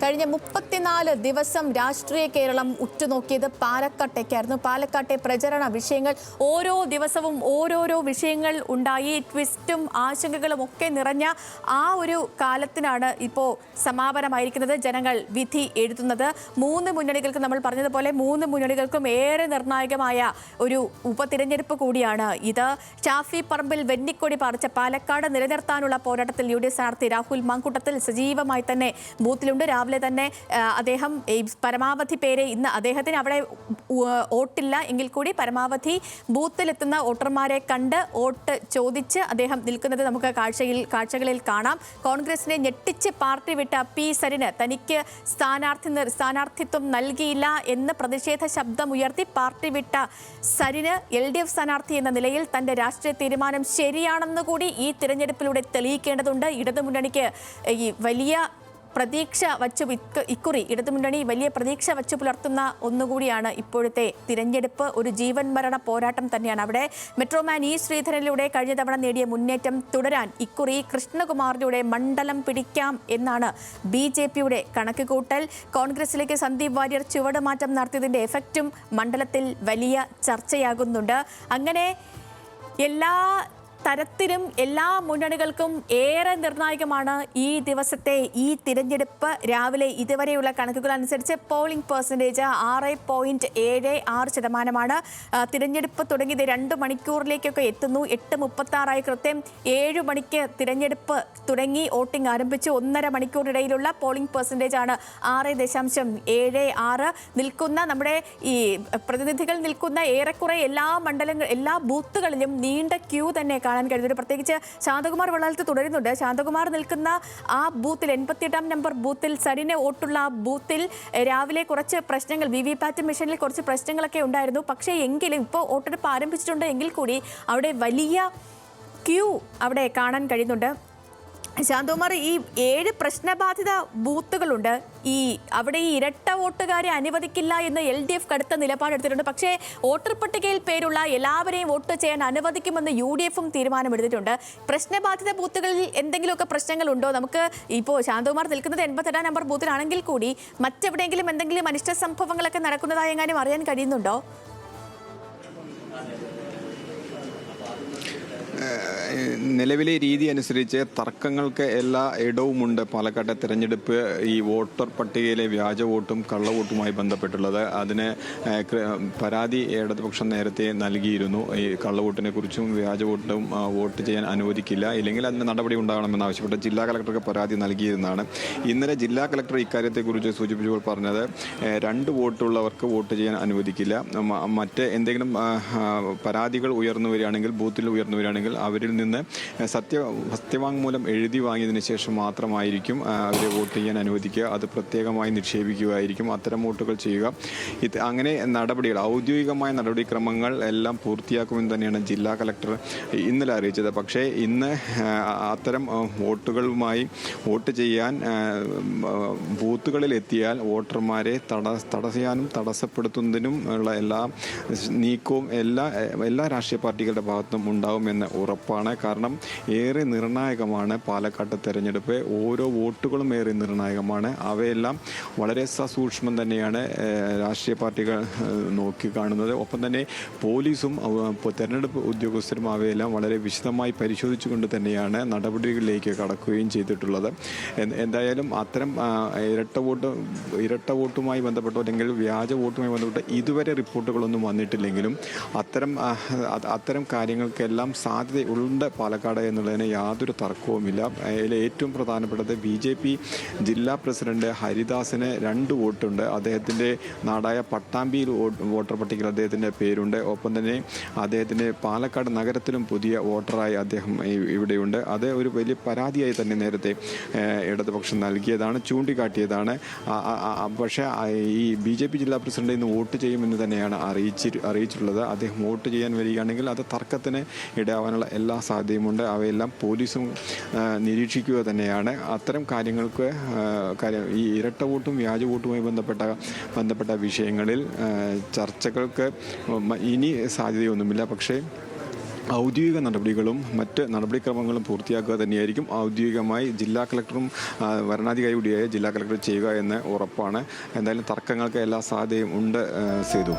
കഴിഞ്ഞ 34 ദിവസം രാഷ്ട്രീയ കേരളം ഉറ്റുനോക്കിയത് പാലക്കാട്ടേക്കായിരുന്നു. പാലക്കാട്ടെ പ്രചരണ വിഷയങ്ങൾ ഓരോ ദിവസവും ഓരോരോ വിഷയങ്ങൾ ഉണ്ടായി. ട്വിസ്റ്റും ആശങ്കകളും ഒക്കെ നിറഞ്ഞ ആ ഒരു കാലത്തിനാണ് ഇപ്പോൾ സമാപനമായിരിക്കുന്നത്. ജനങ്ങൾ വിധി എഴുതുന്നത്. 3 മുന്നണികൾക്ക്, നമ്മൾ പറഞ്ഞതുപോലെ 3 മുന്നണികൾക്കും ഏറെ നിർണായകമായ ഒരു ഉപതിരഞ്ഞെടുപ്പ് കൂടിയാണ് ഇത്. ഷാഫി പറമ്പിൽ വെന്നിക്കൊടി പാറിച്ച പാലക്കാട് നിലനിർത്താനുള്ള പോരാട്ടത്തിൽ UDF സ്ഥാനാർത്ഥി രാഹുൽ മാങ്കൂട്ടത്തിൽ സജീവമായി തന്നെ ബൂത്തിലുണ്ട്. രാവിലെ തന്നെ അദ്ദേഹം പരമാവധി പേരെ ഇന്ന് അദ്ദേഹത്തിന് അവിടെ വോട്ടില്ല എങ്കിൽ കൂടി പരമാവധി ബൂത്തിലെത്തുന്ന വോട്ടർമാരെ കണ്ട് വോട്ട് ചോദിച്ച് അദ്ദേഹം നിൽക്കുന്നത് നമുക്ക് കാഴ്ചകളിൽ കാണാം. കോൺഗ്രസിനെ ഞെട്ടിച്ച് പാർട്ടി വിട്ട പി സരിന് തനിക്ക് സ്ഥാനാർത്ഥിത്വം നൽകിയില്ല എന്ന് പ്രതിഷേധ ശബ്ദമുയർത്തി പാർട്ടി വിട്ട സരിന് LDF സ്ഥാനാർത്ഥി എന്ന നിലയിൽ തന്റെ രാഷ്ട്രീയ തീരുമാനം ശരിയാണെന്ന് കൂടി ഈ തിരഞ്ഞെടുപ്പിലൂടെ തെളിയിക്കേണ്ടതുണ്ട്. ഇടതുമുന്നണിക്ക് ഈ വലിയ പ്രതീക്ഷ വച്ചു ഇക്കുറി ഇടതുമുന്നണി വലിയ പ്രതീക്ഷ വച്ചു പുലർത്തുന്ന ഒന്നുകൂടിയാണ് ഇപ്പോഴത്തെ തിരഞ്ഞെടുപ്പ്. ഒരു ജീവൻ മരണ പോരാട്ടം തന്നെയാണ് അവിടെ. മെട്രോമാൻ E ശ്രീധരനിലൂടെ കഴിഞ്ഞ തവണ നേടിയ മുന്നേറ്റം തുടരാൻ ഇക്കുറി കൃഷ്ണകുമാറിലൂടെ മണ്ഡലം പിടിക്കാം എന്നാണ് BJPയുടെ കണക്കുകൂട്ടൽ. കോൺഗ്രസിലേക്ക് സന്ദീപ് വാര്യർ ചുവടുമാറ്റം നടത്തിയതിന്റെ എഫക്റ്റും മണ്ഡലത്തിൽ വലിയ ചർച്ചയാകുന്നുണ്ട്. അങ്ങനെ എല്ലാ തരത്തിലും എല്ലാ മുന്നണികൾക്കും ഏറെ നിർണായകമാണ് ഈ ദിവസത്തെ ഈ തിരഞ്ഞെടുപ്പ്. രാവിലെ ഇതുവരെയുള്ള കണക്കുകൾ അനുസരിച്ച് പോളിംഗ് പെർസെൻറ്റേജ് 6.76%. തിരഞ്ഞെടുപ്പ് തുടങ്ങിയത് 2 മണിക്കൂറിലേക്കൊക്കെ എത്തുന്നു. 8:36 കൃത്യം 7 മണിക്ക് തിരഞ്ഞെടുപ്പ് തുടങ്ങി വോട്ടിംഗ് ആരംഭിച്ചു. 1.5 മണിക്കൂറിനിടയിലുള്ള പോളിംഗ് പെർസെൻറ്റേജ് ആണ് 6.76. നിൽക്കുന്ന നമ്മുടെ ഈ പ്രതിനിധികൾ നിൽക്കുന്ന ഏറെക്കുറെ എല്ലാ ബൂത്തുകളിലും നീണ്ട ക്യൂ തന്നെ കാണാൻ കഴിയുന്നുണ്ട്. പ്രത്യേകിച്ച് ശാന്തകുമാർ വള്ളാലത്ത് തുടരുന്നുണ്ട്. ശാന്തകുമാർ നിൽക്കുന്ന ആ ബൂത്തിൽ 88-ാം നമ്പർ ബൂത്തിൽ സരിന് വോട്ടുള്ള ബൂത്തിൽ രാവിലെ കുറച്ച് പ്രശ്നങ്ങൾ, VVPAT മെഷീനിൽ കുറച്ച് പ്രശ്നങ്ങളൊക്കെ ഉണ്ടായിരുന്നു. പക്ഷേ എങ്കിലും ഇപ്പോൾ വോട്ടെടുപ്പ് ആരംഭിച്ചിട്ടുണ്ട് എങ്കിൽ കൂടി അവിടെ വലിയ ക്യൂ അവിടെ കാണാൻ കഴിയുന്നുണ്ട്. ശാന്തകുമാർ, ഈ 7 പ്രശ്നബാധിത ബൂത്തുകളുണ്ട്. അവിടെ ഈ ഇരട്ട വോട്ടുകാരെ അനുവദിക്കില്ല എന്ന് LDF കടുത്ത നിലപാടെടുത്തിട്ടുണ്ട്. പക്ഷേ വോട്ടർ പട്ടികയിൽ പേരുള്ള എല്ലാവരെയും വോട്ട് ചെയ്യാൻ അനുവദിക്കുമെന്ന് UDFും തീരുമാനമെടുത്തിട്ടുണ്ട്. പ്രശ്നബാധിത ബൂത്തുകളിൽ എന്തെങ്കിലുമൊക്കെ പ്രശ്നങ്ങളുണ്ടോ? നമുക്ക് ഇപ്പോൾ ശാന്തകുമാർ നിൽക്കുന്നത് 88-ാം നമ്പർ ബൂത്തിലാണെങ്കിൽ കൂടി മറ്റെവിടെയെങ്കിലും എന്തെങ്കിലും അനിഷ്ട സംഭവങ്ങളൊക്കെ നടക്കുന്നതായി എങ്ങാനും അറിയാൻ കഴിയുന്നുണ്ടോ? നിലവിലെ രീതി അനുസരിച്ച് തർക്കങ്ങൾക്ക് എല്ലാ ഇടവുമുണ്ട് പാലക്കാട്ടെ തിരഞ്ഞെടുപ്പ്. ഈ വോട്ടർ പട്ടികയിലെ വ്യാജ വോട്ടും കള്ളവോട്ടുമായി ബന്ധപ്പെട്ടുള്ളത്, അതിന് പരാതി ഇടതുപക്ഷം നേരത്തെ നൽകിയിരുന്നു. ഈ കള്ളവോട്ടിനെ കുറിച്ചും വ്യാജ വോട്ടും വോട്ട് ചെയ്യാൻ അനുവദിക്കില്ല, ഇല്ലെങ്കിൽ അതിന് നടപടി ഉണ്ടാകണമെന്ന് ആവശ്യപ്പെട്ട് ജില്ലാ കളക്ടർക്ക് പരാതി നൽകിയിരുന്നതാണ്. ഇന്നലെ ജില്ലാ കളക്ടർ ഇക്കാര്യത്തെക്കുറിച്ച് സൂചിപ്പിച്ചപ്പോൾ പറഞ്ഞത് 2 വോട്ടുള്ളവർക്ക് വോട്ട് ചെയ്യാൻ അനുവദിക്കില്ല. മറ്റ് എന്തെങ്കിലും പരാതികൾ ഉയർന്നു വരികയാണെങ്കിൽ, ബൂത്തിൽ ഉയർന്നു വരികയാണെങ്കിൽ അവരിൽ നിന്ന് സത്യവാങ്മൂലം എഴുതി വാങ്ങിയതിനു ശേഷം മാത്രമായിരിക്കും അവരെ വോട്ട് ചെയ്യാൻ അനുവദിക്കുക. അത് പ്രത്യേകമായി നിക്ഷേപിക്കുകയായിരിക്കും. അത്തരം വോട്ടുകൾ ചെയ്യുക. അങ്ങനെ നടപടികൾ, ഔദ്യോഗികമായ നടപടിക്രമങ്ങൾ എല്ലാം പൂർത്തിയാക്കുമെന്ന് തന്നെയാണ് ജില്ലാ കളക്ടർ ഇന്നലെ അറിയിച്ചത്. പക്ഷേ ഇന്ന് അത്തരം വോട്ടുകളുമായി വോട്ട് ചെയ്യാൻ ബൂത്തുകളിൽ എത്തിയാൽ വോട്ടർമാരെ തടയാനും തടസ്സപ്പെടുത്തുന്നതിനും ഉള്ള എല്ലാ നീക്കവും എല്ലാ രാഷ്ട്രീയ പാർട്ടികളുടെ ഭാഗത്തും ഉണ്ടാകുമെന്ന് ഉറപ്പാണ്. കാരണം ഏറെ നിർണായകമാണ് പാലക്കാട്ട് തെരഞ്ഞെടുപ്പ്. ഓരോ വോട്ടുകളും ഏറെ നിർണായകമാണ്. അവയെല്ലാം വളരെ സസൂക്ഷ്മം തന്നെയാണ് രാഷ്ട്രീയ പാർട്ടികൾ നോക്കിക്കാണുന്നത്. ഒപ്പം തന്നെ പോലീസും തെരഞ്ഞെടുപ്പ് ഉദ്യോഗസ്ഥരും അവയെല്ലാം വളരെ വിശദമായി പരിശോധിച്ചുകൊണ്ട് തന്നെയാണ് നടപടികളിലേക്ക് കടക്കുകയും ചെയ്തിട്ടുള്ളത്. എന്തായാലും അത്തരം ഇരട്ട വോട്ടുമായി ബന്ധപ്പെട്ടോ അല്ലെങ്കിൽ വ്യാജ വോട്ടുമായി ബന്ധപ്പെട്ട് ഇതുവരെ റിപ്പോർട്ടുകളൊന്നും വന്നിട്ടില്ലെങ്കിലും അത്തരം കാര്യങ്ങൾക്കെല്ലാം സാധ്യതയുണ്ട് പാലക്കാട് എന്നുള്ളതിന് യാതൊരു തർക്കവുമില്ല. അതിൽ ഏറ്റവും പ്രധാനപ്പെട്ടത് BJP ജില്ലാ പ്രസിഡന്റ് ഹരിദാസിന് 2 വോട്ടുണ്ട്. അദ്ദേഹത്തിൻ്റെ നാടായ പട്ടാമ്പിയിൽ വോട്ടർ പട്ടികയിൽ അദ്ദേഹത്തിൻ്റെ പേരുണ്ട്. ഒപ്പം തന്നെ അദ്ദേഹത്തിന് പാലക്കാട് നഗരത്തിലും പുതിയ വോട്ടറായി അദ്ദേഹം ഇവിടെയുണ്ട്. അത് ഒരു വലിയ പരാതിയായി തന്നെ നേരത്തെ ഇടതുപക്ഷം നൽകിയതാണ്, ചൂണ്ടിക്കാട്ടിയതാണ്. പക്ഷേ ഈ BJP ജില്ലാ പ്രസിഡന്റ് ഇന്ന് വോട്ട് ചെയ്യുമെന്ന് തന്നെയാണ് അറിയിച്ചിട്ടുള്ളത്. അദ്ദേഹം വോട്ട് ചെയ്യാൻ വരികയാണെങ്കിൽ അത് തർക്കത്തിന് ഇടയാവാനുള്ള എല്ലാ സാധ്യതയുമുണ്ട്. അവയെല്ലാം പോലീസും നിരീക്ഷിക്കുക തന്നെയാണ്. അത്തരം കാര്യങ്ങൾക്ക് ഈ ഇരട്ട വോട്ടും വ്യാജ വോട്ടുമായി ബന്ധപ്പെട്ട വിഷയങ്ങളിൽ ചർച്ചകൾക്ക് ഇനി സാധ്യതയൊന്നുമില്ല. പക്ഷേ ഔദ്യോഗിക നടപടികളും മറ്റ് നടപടിക്രമങ്ങളും പൂർത്തിയാക്കുക തന്നെയായിരിക്കും ഔദ്യോഗികമായി ജില്ലാ കളക്ടറും വരണാധികാരി കൂടിയായ ജില്ലാ കളക്ടർ ചെയ്യുക എന്ന് ഉറപ്പാണ്. എന്തായാലും തർക്കങ്ങൾക്ക് എല്ലാ സാധ്യതയും ഉണ്ട് സേതു.